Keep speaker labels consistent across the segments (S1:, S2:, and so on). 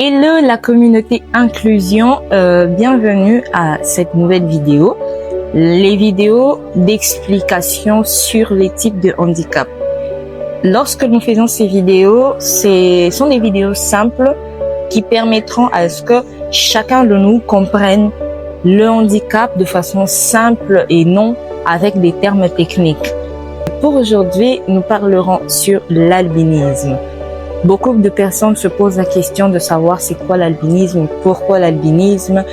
S1: Hello la communauté inclusion, bienvenue à cette nouvelle vidéo, les vidéos d'explication sur les types de handicap. Lorsque nous faisons ces vidéos, ce sont des vidéos simples qui permettront à ce que chacun de nous comprenne le handicap de façon simple et non avec des termes techniques. Pour aujourd'hui, nous parlerons sur l'albinisme. Beaucoup de personnes se posent la question de savoir c'est quoi l'albinisme, pourquoi l'albinisme.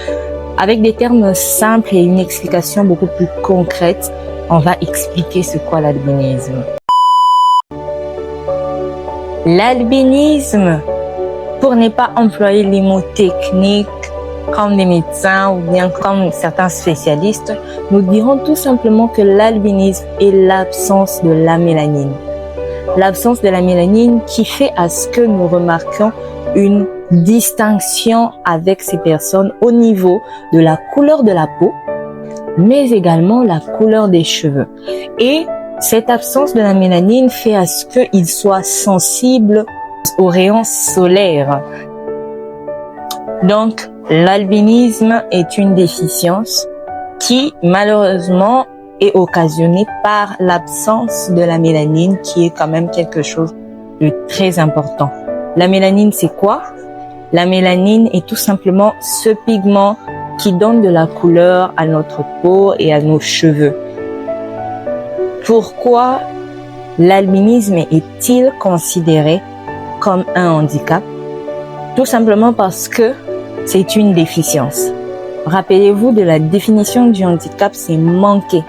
S1: Avec des termes simples et une explication beaucoup plus concrète, on va expliquer c'est quoi l'albinisme. L'albinisme, pour ne pas employer les mots techniques comme les médecins ou bien comme certains spécialistes, nous dirons tout simplement que l'albinisme est l'absence de la mélanine. L'absence de la mélanine qui fait à ce que nous remarquions une distinction avec ces personnes au niveau de la couleur de la peau, mais également la couleur des cheveux. Et cette absence de la mélanine fait à ce qu'ils soient sensibles aux rayons solaires. Donc, l'albinisme est une déficience qui, malheureusement, est occasionnée par l'absence de la mélanine, qui est quand même quelque chose de très important. La mélanine, c'est quoi? La mélanine est tout simplement ce pigment qui donne de la couleur à notre peau et à nos cheveux. Pourquoi l'albinisme est-il considéré comme un handicap? Tout simplement parce que c'est une déficience. Rappelez-vous de la définition du handicap, c'est manquer.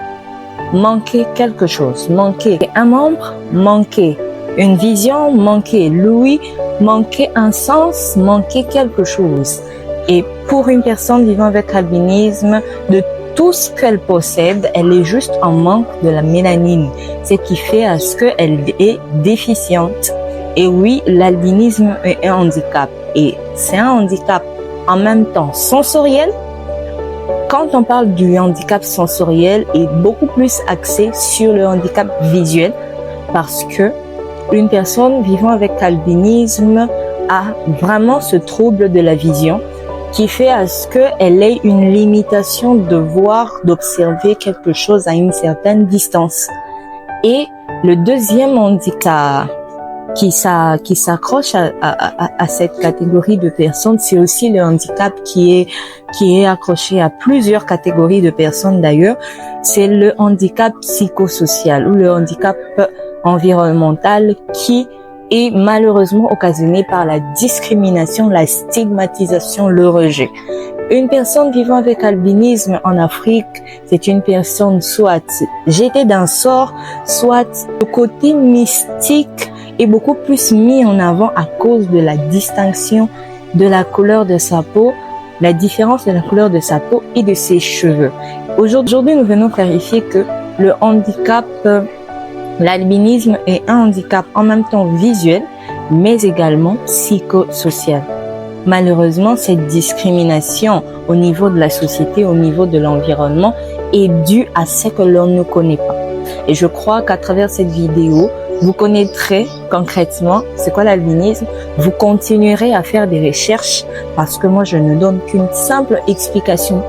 S1: Manquer quelque chose, manquer un membre, manquer une vision, manquer l'ouïe, manquer un sens, manquer quelque chose. Et pour une personne vivant avec albinisme, de tout ce qu'elle possède, elle est juste en manque de la mélanine, ce qui fait à ce qu'elle est déficiente. Et oui, l'albinisme est un handicap. Et c'est un handicap en même temps sensoriel. Quand on parle du handicap sensoriel, il est beaucoup plus axé sur le handicap visuel parce que une personne vivant avec albinisme a vraiment ce trouble de la vision qui fait à ce qu'elle ait une limitation de voir, d'observer quelque chose à une certaine distance. Et le deuxième handicap qui s'accroche à cette catégorie de personnes, c'est aussi le handicap qui est accroché à plusieurs catégories de personnes d'ailleurs, c'est le handicap psychosocial ou le handicap environnemental qui est malheureusement occasionné par la discrimination, la stigmatisation, le rejet. Une personne vivant avec albinisme en Afrique, c'est une personne soit jetée d'un sort, soit le côté mystique est beaucoup plus mis en avant à cause de la distinction de la couleur de sa peau, la différence de la couleur de sa peau et de ses cheveux. Aujourd'hui, nous venons clarifier que le handicap, l'albinisme est un handicap en même temps visuel, mais également psychosocial. Malheureusement, cette discrimination au niveau de la société, au niveau de l'environnement, est due à ce que l'on ne connaît pas. Et je crois qu'à travers cette vidéo, vous connaîtrez concrètement c'est quoi l'albinisme. Vous continuerez à faire des recherches parce que moi, je ne donne qu'une simple explication.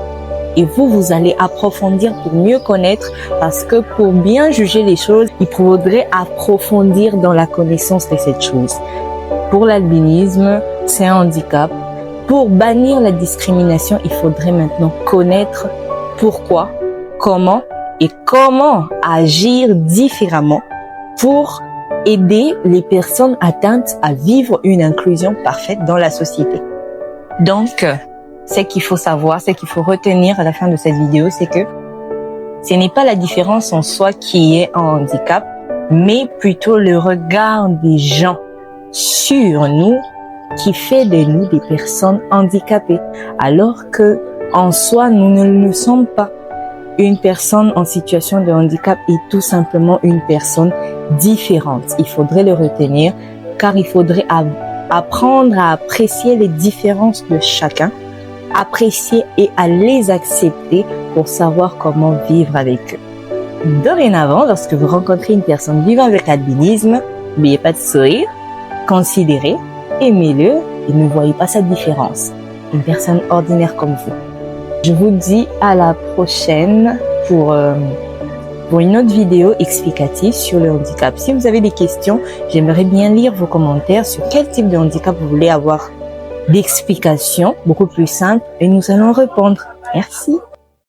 S1: Et vous allez approfondir pour mieux connaître parce que pour bien juger les choses, il faudrait approfondir dans la connaissance de cette chose. Pour l'albinisme, c'est un handicap. Pour bannir la discrimination, il faudrait maintenant connaître pourquoi, comment et comment agir différemment pour aider les personnes atteintes à vivre une inclusion parfaite dans la société. Donc, ce qu'il faut savoir, ce qu'il faut retenir à la fin de cette vidéo, c'est que ce n'est pas la différence en soi qui est un handicap, mais plutôt le regard des gens sur nous qui fait de nous des personnes handicapées, alors que en soi, nous ne le sommes pas. Une personne en situation de handicap est tout simplement une personne différente. Il faudrait le retenir car il faudrait apprendre à apprécier les différences de chacun, apprécier et à les accepter pour savoir comment vivre avec eux. Dorénavant, lorsque vous rencontrez une personne vivant avec albinisme, n'oubliez pas de sourire, considérez, aimez-le et ne voyez pas cette différence. Une personne ordinaire comme vous. Je vous dis à la prochaine pour une autre vidéo explicative sur le handicap. Si vous avez des questions, j'aimerais bien lire vos commentaires sur quel type de handicap vous voulez avoir d'explications beaucoup plus simples et nous allons répondre. Merci.